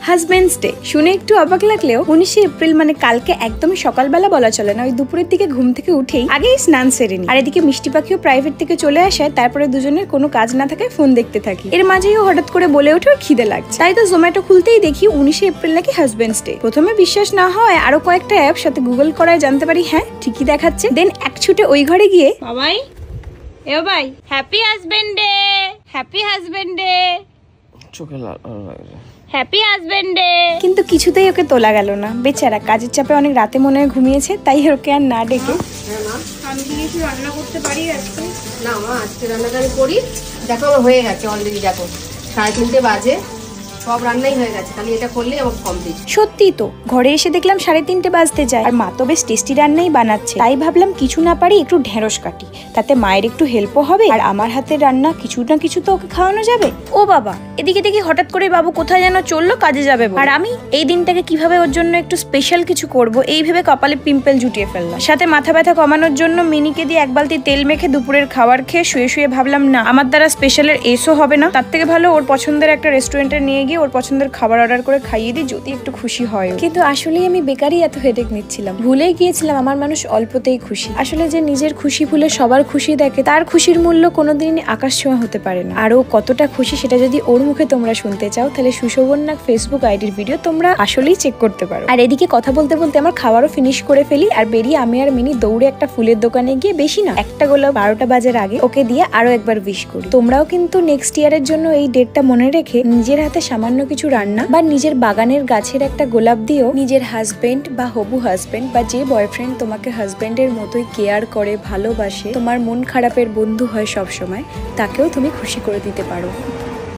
Husband's day শুনে একটু অবাক লাগলেও 19শে এপ্রিল মানে কালকে একদমই সকালবেলা বলা চলে না। ওই দুপুরের দিকে ঘুম থেকে উঠেই আগেই স্নান সেরে নি। আর এদিকে মিষ্টি পাখিও প্রাইভেট থেকে চলে আসায় তারপরে দুজনের কোনো কাজ না থাকায় ফোন দেখতে থাকি। এর মাঝেই হঠাৎ করে বলে ওঠে ওর খিদে লাগছে। তাই তো জোম্যাটো খুলতেই দেখি 19শে এপ্রিল নাকি হাজবেন্ডস ডে। প্রথমে বিশ্বাস না হয় আরো কয়েকটা অ্যাপ সাথে গুগল করায় জানতে পারি হ্যাঁ ঠিকই দেখাচ্ছে। দেন এক ছুটে ওই ঘরে গিয়ে বাবাই এ ভাই happy husband day, happy husband day, চোখে হ্যাপি হাজবেন্ড ডে। কিন্তু কিছুতেই ওকে তোলা গেল না। বেচারা কাজের চাপে অনেক রাতে মনে হয় ঘুমিয়েছে, তাই ওকে আর না ডেকে আমি কিছু রান্না করতে পারি আজকে। না মা আজকে রান্নাটা আমি করি। দেখো আমার হয়ে গেছে অলরেডি, দেখো 3:30 বাজে, সব রান্নাই হয়ে গেছে, খালি এটা করলেই আমার কমপ্লিট। সত্যি তো ঘরে এসে দেখলাম 3:30 বাজতে যায় আর মা তো বেশ টেস্টি রান্নাই বানাচ্ছে। তাই ভাবলাম কিছু না পারি একটু ঢেঁড়স কাটি, তাতে মায়ের একটু হেল্পও হবে আর আমার হাতের রান্না কিছু না কিছু তো ওকে খাওয়ানো যাবে। ও বাবা, এদিকে দেখি হঠাৎ করে বাবু কোথায় যেন চললো কাজে যাবে, আর আমি এই দিনটাকে কিভাবে ওর জন্য একটু স্পেশাল কিছু করব এই ভেবে কপালে পিম্পল জুটিয়ে ফেললাম। সাথে মাথা ব্যথা কমানোর জন্য মিনিকে দিয়ে 1 বালতি তেল মেখে দুপুরের খাবার খেয়ে শুয়ে শুয়ে ভাবলাম না আমার দ্বারা স্পেশালের এসও হবে না, তার থেকে ভালো ওর পছন্দের একটা রেস্টুরেন্টে নিয়ে গিয়ে ওর পছন্দের খাবার অর্ডার করে খাইয়ে দিই, যদি একটু খুশি হয়। কিন্তু আসলেই আমি বেকারই এত হেডেক নিচ্ছিলাম, ভুলেই গিয়েছিলাম আমার মানুষ অল্পতেই খুশি। আসলে যে নিজের খুশি ভুলে সবার খুশি দেখে তার খুশির মূল্য কোনোদিনই আকাশ ছোঁয়া হতে পারে না। আর ও কতটা খুশি সেটা যদি ওর মুখে তোমরা শুনতে চাও তাহলে সুশোভন ফেসবুক আইডির ভিডিও তোমরা আসলেই চেক করতে পারো। আর এদিকে কথা বলতে বলতে আমার খাবারও ফিনিশ করে ফেলি আর বেরিয়ে আমি আর মিনি দৌড়ে একটা ফুলের দোকানে গিয়ে বেশি না একটা গোলাপ 12টা বাজার আগে ওকে দিয়ে আরো একবার উইশ করি। তোমরাও কিন্তু নেক্সট ইয়ারের জন্য এই ডেটটা মনে রেখে নিজের হাতে সামান্য কিছু রান্না বা নিজের বাগানের গাছের একটা গোলাপ দিয়েও নিজের হাজবেন্ড বা হবু হাজবেন্ড বা যে বয়ফ্রেন্ড তোমাকে হাজবেন্ডের মতোই কেয়ার করে ভালোবাসে, তোমার মন খারাপের বন্ধু হয় সব সময়, তাকেও তুমি খুশি করে দিতে পারো।